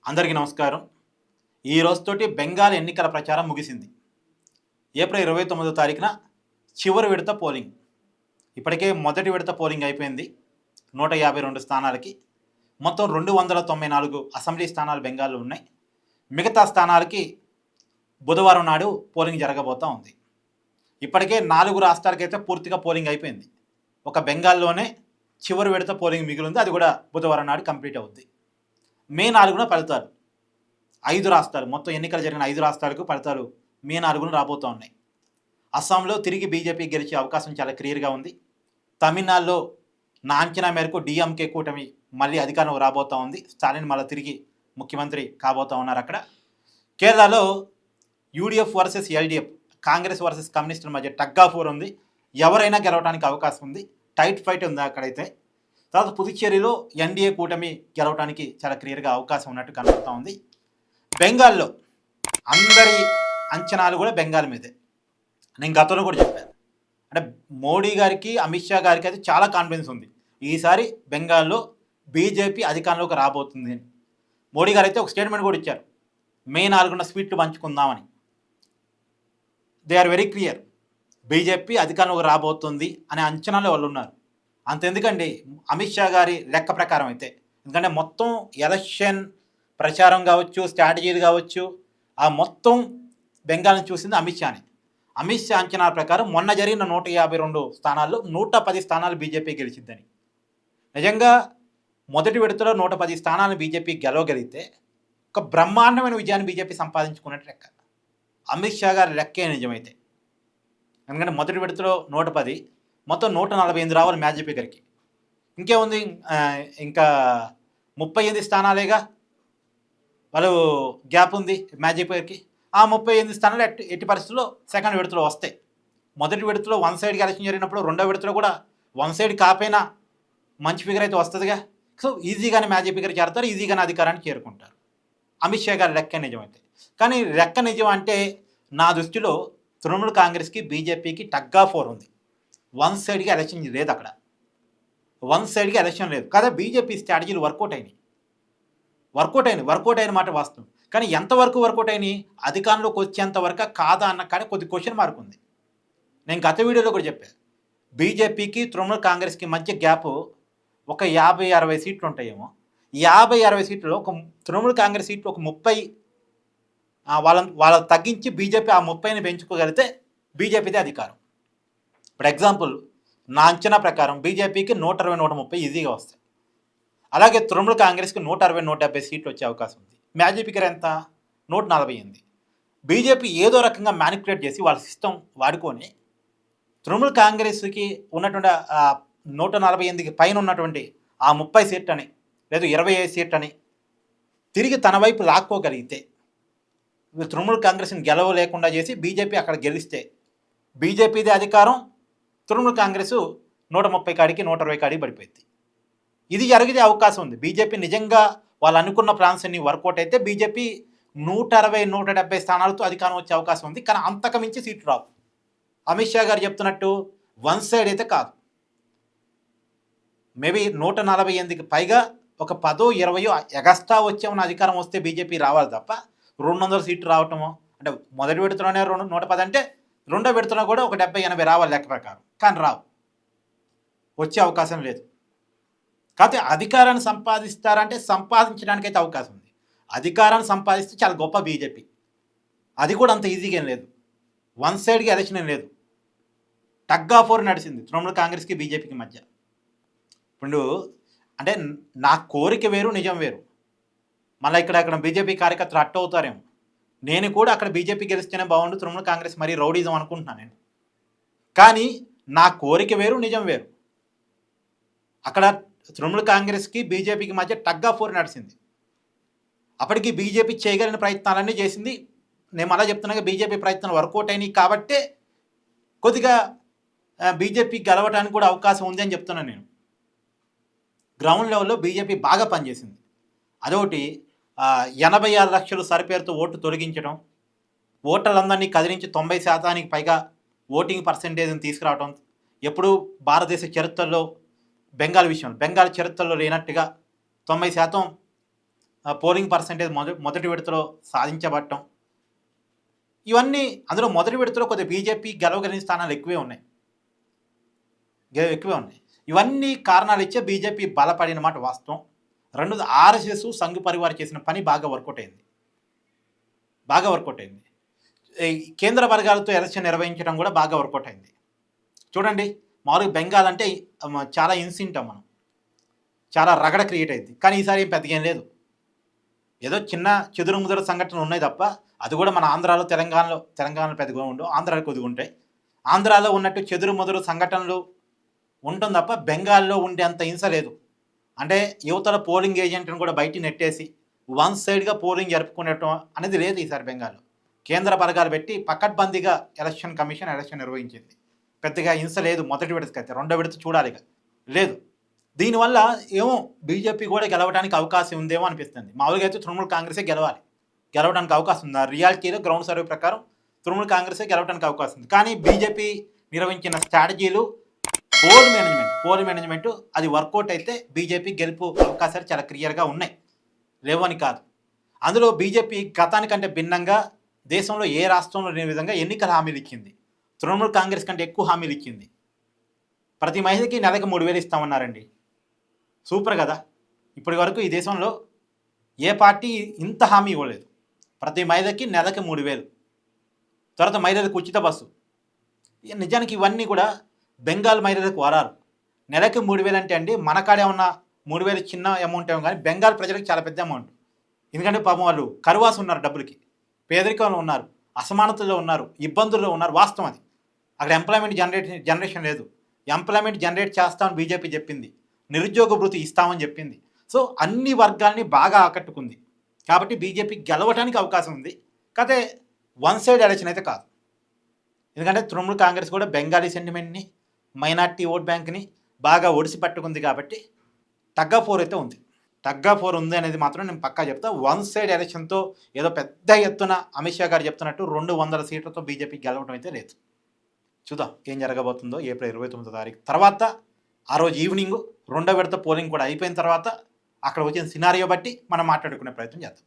అందరికీ నమస్కారం. ఈ రోజుతోటి బెంగాల్ ఎన్నికల ప్రచారం ముగిసింది. ఏప్రిల్ 29వ తారీఖున చివరి విడత పోలింగ్. ఇప్పటికే మొదటి విడత పోలింగ్ అయిపోయింది. 152 స్థానాలకి. మొత్తం 294 అసెంబ్లీ స్థానాలు బెంగాల్లో ఉన్నాయి. మిగతా స్థానాలకి బుధవారం నాడు పోలింగ్ జరగబోతూ ఉంది. ఇప్పటికే 4 రాష్ట్రాలకైతే పూర్తిగా పోలింగ్ అయిపోయింది. ఒక బెంగాల్లోనే చివరి విడత పోలింగ్ మిగిలింది. అది కూడా బుధవారం నాడు కంప్లీట్ అవుద్ది. మే 4న ఫలితాలు 5 రాష్ట్రాలు, మొత్తం ఎన్నికలు జరిగిన 5 రాష్ట్రాలకు ఫలితాలు మే 4న రాబోతూ ఉన్నాయి. అస్సాంలో తిరిగి బీజేపీ గెలిచే అవకాశం చాలా క్లియర్గా ఉంది. తమిళనాడులో నా అంచనా మేరకు డిఎంకే కూటమి మళ్ళీ అధికారం రాబోతూ ఉంది. స్టాలిన్ మళ్ళీ తిరిగి ముఖ్యమంత్రి కాబోతూ ఉన్నారు అక్కడ. కేరళలో UDF versus LDF, Congress versus కమ్యూనిస్టుల మధ్య టగ్ ఆఫ్ వార్ ఉంది. ఎవరైనా గెలవడానికి అవకాశం ఉంది. టైట్ ఫైట్ ఉంది అక్కడైతే. తర్వాత పుదుచ్చేరిలో ఎన్డీఏ కూటమి గెలవడానికి చాలా క్లియర్గా అవకాశం ఉన్నట్టు కనబడుతూ ఉంది. బెంగాల్లో అందరి అంచనాలు కూడా బెంగాల్ మీదే. నేను గతంలో కూడా చెప్పాను, అంటే మోడీ గారికి, అమిత్ షా గారికి అయితే చాలా కాన్ఫిడెన్స్ ఉంది. ఈసారి బెంగాల్లో బీజేపీ అధికారంలోకి రాబోతుంది అని. మోడీ గారు అయితే ఒక స్టేట్మెంట్ కూడా ఇచ్చారు, మే 4న స్వీట్లు పంచుకుందామని. They are very clear, BJP అధికారంలోకి రాబోతుంది అనే అంచనాలు వాళ్ళు ఉన్నారు. అంతెందుకండి, అమిత్ షా గారి లెక్క ప్రకారం అయితే, ఎందుకంటే మొత్తం ఎలక్షన్ ప్రచారం కావచ్చు, స్ట్రాటజీలు కావచ్చు, ఆ మొత్తం బెంగాల్ని చూసింది అమిత్ షాని. అమిత్ షా అంచనాల ప్రకారం మొన్న జరిగిన 152 స్థానాల్లో 110 స్థానాలు బీజేపీ గెలిచిద్దని. నిజంగా మొదటి విడతలో 110 స్థానాలను బీజేపీ గెలవగలిగితే ఒక బ్రహ్మాండమైన విజయాన్ని బీజేపీ సంపాదించుకున్నట్టు లెక్క. అమిత్ షా గారి లెక్కే నిజమైతే. ఎందుకంటే మొదటి విడతలో 110, మొత్తం 148 రావాలి మ్యాజిక్ ఫిగర్కి. ఇంకేముంది, ఇంకా 38 స్థానాలేగా వాళ్ళు గ్యాప్ ఉంది మ్యాజిక్ ఫిగర్కి. ఆ 38 స్థానాలు ఎట్టి పరిస్థితుల్లో సెకండ్ విడతలో వస్తాయి. మొదటి విడతలో వన్ సైడ్కి ఎలక్షన్ జరిగినప్పుడు రెండో విడతలో కూడా వన్ సైడ్ కాపైనా మంచి ఫిగర్ అయితే వస్తుందిగా. సో ఈజీగానే మ్యాజిక్ ఫిగర్ చేరతారు, ఈజీగానే అధికారాన్ని చేరుకుంటారు. అమిత్ షా గారి లెక్క నిజమైతే. కానీ లెక్క నిజం అంటే నా దృష్టిలో తృణమూల్ కాంగ్రెస్కి బీజేపీకి టగ్ ఆఫ్ వార్ ఉంది. వన్ సైడ్కి ఎలక్షన్ లేదు అక్కడ. వన్ సైడ్కి ఎలక్షన్ లేదు కదా. బీజేపీ స్ట్రాటజీలు వర్కౌట్ అయిన మాట వాస్తవం. కానీ ఎంతవరకు వర్కౌట్ అయినాయి, అధికారంలోకి వచ్చేంత వరకు కాదా అన్న కానీ కొద్ది క్వశ్చన్ మార్క్ ఉంది. నేను గత వీడియోలో కూడా చెప్పాను, బీజేపీకి తృణమూల్ కాంగ్రెస్కి మధ్య గ్యాప్ ఒక 50-60 సీట్లు ఉంటాయేమో. 50-60 సీట్లలో ఒక తృణమూల్ కాంగ్రెస్ సీట్లు ఒక 30 వాళ్ళని తగ్గించి బీజేపీ ఆ 30ని పెంచుకోగలిగితే బీజేపీదే అధికారం. ఫర్ ఎగ్జాంపుల్, నా అంచనా ప్రకారం బీజేపీకి 120-130 ఈజీగా వస్తాయి. అలాగే తృణమూల్ కాంగ్రెస్కి 160-170 సీట్లు వచ్చే అవకాశం ఉంది. మ్యాజిక్ ఫిగర్ ఎంత, 148. బీజేపీ ఏదో రకంగా మ్యానిపులేట్ చేసి వాళ్ళ సిస్టమ్ వాడుకొని తృణమూల్ కాంగ్రెస్కి ఉన్నటువంటి 148కి పైన ఉన్నటువంటి ఆ 30 సీట్లని లేదు 25 సీట్లని తిరిగి తన వైపు లాక్కోగలిగితే, తృణమూల్ కాంగ్రెస్ని గెలవలేకుండా చేసి బీజేపీ అక్కడ గెలిస్తే బీజేపీదే అధికారం. తృణమూల్ కాంగ్రెస్ 130 కాడికి 120 కాడికి పడిపోయింది. ఇది జరిగే అవకాశం ఉంది. బీజేపీ నిజంగా వాళ్ళు అనుకున్న ప్లాన్స్ అన్ని వర్కౌట్ అయితే బీజేపీ 160-170 స్థానాలతో అధికారం వచ్చే అవకాశం ఉంది. కానీ అంతకు మించి సీట్లు రావు. అమిత్ షా గారు చెప్తున్నట్టు వన్ సైడ్ అయితే కాదు. మేబీ 148కి పైగా ఒక 10-20 ఎగస్ట్రా వచ్చేమన్న అధికారం వస్తే బీజేపీ రావాలి తప్ప 200 సీట్లు రావటమో, అంటే మొదటి విడతలోనే 110 అంటే రెండో విడతలో కూడా ఒక 70-80 రావాలి లెక్క ప్రకారం. కానీ రావు, వచ్చే అవకాశం లేదు. కాకపోతే అధికారాన్ని సంపాదిస్తారంటే సంపాదించడానికైతే అవకాశం ఉంది. అధికారాన్ని సంపాదిస్తే చాలా గొప్ప బీజేపీ. అది కూడా అంత ఈజీగా ఏం లేదు. వన్ సైడ్కి ఎలక్షన్ ఏం లేదు. టగ్ ఆఫ్ వార్ నడిచింది తృణమూల్ కాంగ్రెస్కి బీజేపీకి మధ్య. ఇప్పుడు అంటే నా కోరిక వేరు, నిజం వేరు. మళ్ళీ ఇక్కడ బీజేపీ కార్యకర్తలు అట్ట అవుతారేమో. నేను కూడా అక్కడ బీజేపీ గెలిస్తేనే బాగుండు, తృణమూల్ కాంగ్రెస్ మరీ రౌడీజం అనుకుంటున్నాను నేను. కానీ నా కోరిక వేరు, నిజం వేరు. అక్కడ తృణమూల్ కాంగ్రెస్కి బీజేపీకి మధ్య టగ్ ఆఫ్ వార్ నడిచింది. అప్పటికి బీజేపీ చేయగలిగిన ప్రయత్నాలన్నీ చేసింది. నేను అలా చెప్తున్నాగా, బీజేపీ ప్రయత్నాలు వర్కౌట్ అయినాయి కాబట్టే కొద్దిగా బీజేపీ గెలవడానికి కూడా అవకాశం ఉంది అని చెప్తున్నాను నేను. గ్రౌండ్ లెవెల్లో బీజేపీ బాగా పనిచేసింది. అదొకటి. 86 లక్షలు సరిపేరుతో ఓటు తొలగించడం, ఓటర్లందరినీ కదిలించి 90% పైగా ఓటింగ్ పర్సెంటేజ్ని తీసుకురావడం. ఎప్పుడు భారతదేశ చరిత్రలో బెంగాల్ చరిత్రలో లేనట్టుగా 90% పోలింగ్ పర్సంటేజ్ మొదటి విడతలో సాధించబడటం, ఇవన్నీ అందులో మొదటి విడతలో కొద్దిగా బీజేపీ గెలవగలిగిన స్థానాలు ఎక్కువే ఉన్నాయి. ఇవన్నీ కారణాలు ఇచ్చే బీజేపీ బలపడిన మాట వాస్తవం. రెండోది ఆర్ఎస్ఎస్ సంఘ్ పరివార్ చేసిన పని బాగా వర్కౌట్ అయింది. ఈ కేంద్ర వర్గాలతో ఎలక్షన్ నిర్వహించడం కూడా బాగా వర్కౌట్ అయింది. చూడండి, మామూలుగా బెంగాల్ అంటే చాలా ఇన్సింటాం మనం, చాలా రగడ క్రియేట్ అయింది. కానీ ఈసారి ఏం పెద్దగా ఏం లేదు. ఏదో చిన్న చెదురుముదురు సంఘటనలు ఉన్నాయి తప్ప, అది కూడా మన ఆంధ్రాలో తెలంగాణలో పెద్దగా ఉండవు, ఆంధ్రాలో కొద్దిగా ఉంటాయి. ఆంధ్రాలో ఉన్నట్టు చెదురుముదురు సంఘటనలు ఉంటుంది తప్ప బెంగాల్లో ఉండే అంత హింస లేదు. అంటే యువతల పోలింగ్ ఏజెంట్ని కూడా బయట నెట్టేసి వన్ సైడ్గా పోలింగ్ జరుపుకునేటం అనేది లేదు ఈసారి బెంగాల్లో. కేంద్ర బలగాలు పెట్టి పకడ్బందీగా ఎలక్షన్ కమిషన్ ఎలక్షన్ నిర్వహించింది. పెద్దగా హింస లేదు మొదటి విడతకి. అయితే రెండో విడత చూడాలిగా లేదు. దీనివల్ల ఏమో బీజేపీ కూడా గెలవడానికి అవకాశం ఉందేమో అనిపిస్తుంది. మామూలుగా అయితే తృణమూల్ కాంగ్రెసే గెలవడానికి అవకాశం ఉంది. ఆ రియాలిటీలో గ్రౌండ్ సర్వే ప్రకారం తృణమూల్ కాంగ్రెసే గెలవడానికి అవకాశం ఉంది. కానీ బీజేపీ నిర్వహించిన స్ట్రాటజీలు, పోల్ మేనేజ్మెంట్ అది వర్కౌట్ అయితే బీజేపీ గెలుపు అవకాశాలు చాలా క్లియర్గా ఉన్నాయి, లేవని కాదు. అందులో బీజేపీ గతానికంటే భిన్నంగా దేశంలో ఏ రాష్ట్రంలో లేని విధంగా ఎన్నికల హామీలు ఇచ్చింది. తృణమూల్ కాంగ్రెస్ కంటే ఎక్కువ హామీలు ఇచ్చింది. ప్రతి మహిళకి నెలకు 3,000 ఇస్తామన్నారండి. సూపర్ కదా. ఇప్పటి వరకు ఈ దేశంలో ఏ పార్టీ ఇంత హామీ ఇవ్వలేదు. ప్రతి మహిళకి నెలకి 3,000. తర్వాత మహిళలకు ఉచిత బస్సు. నిజానికి ఇవన్నీ కూడా బెంగాల్ మహిళలకు వరాలు. నెలకి 3,000 అంటే అండి, మన కాడే ఉన్న 3,000 చిన్న అమౌంట్ ఏమో, కానీ బెంగాల్ ప్రజలకు చాలా పెద్ద అమౌంట్. ఎందుకంటే పాపం వాళ్ళు కరువాసు ఉన్నారు, డబ్బులకి పేదరికంలో ఉన్నారు, అసమానతలో ఉన్నారు, ఇబ్బందుల్లో ఉన్నారు. వాస్తవం అది. అక్కడ ఎంప్లాయ్మెంట్ జనరేషన్ లేదు. ఎంప్లాయ్మెంట్ జనరేట్ చేస్తామని బీజేపీ చెప్పింది, నిరుద్యోగ భృతి ఇస్తామని చెప్పింది. సో అన్ని వర్గాల్ని బాగా ఆకట్టుకుంది. కాబట్టి బీజేపీ గెలవడానికి అవకాశం ఉంది. కాకపోతే వన్ సైడ్ ఎలక్షన్ అయితే కాదు. ఎందుకంటే తృణమూల్ కాంగ్రెస్ కూడా బెంగాలీ సెంటిమెంట్ని, మైనార్టీ ఓట్ బ్యాంక్ని బాగా ఒడిసి పట్టుకుంది. కాబట్టి టగ్ ఆఫ్ వార్ అయితే ఉంది. టగ్ ఆఫ్ వార్ ఉంది అనేది మాత్రం నేను పక్కా చెప్తా. వన్ సైడ్ ఎలక్షన్తో ఏదో పెద్ద ఎత్తున అమిత్ షా గారు చెప్తున్నట్టు 200 సీట్లతో బీజేపీ గెలవడం అయితే లేదు. చూద్దాం ఏం జరగబోతుందో. ఏప్రిల్ 29వ తారీఖు తర్వాత, ఆ రోజు ఈవినింగ్ రెండో విడత పోలింగ్ కూడా అయిపోయిన తర్వాత అక్కడ వచ్చిన సినారియో బట్టి మనం మాట్లాడుకునే ప్రయత్నం చేద్దాం.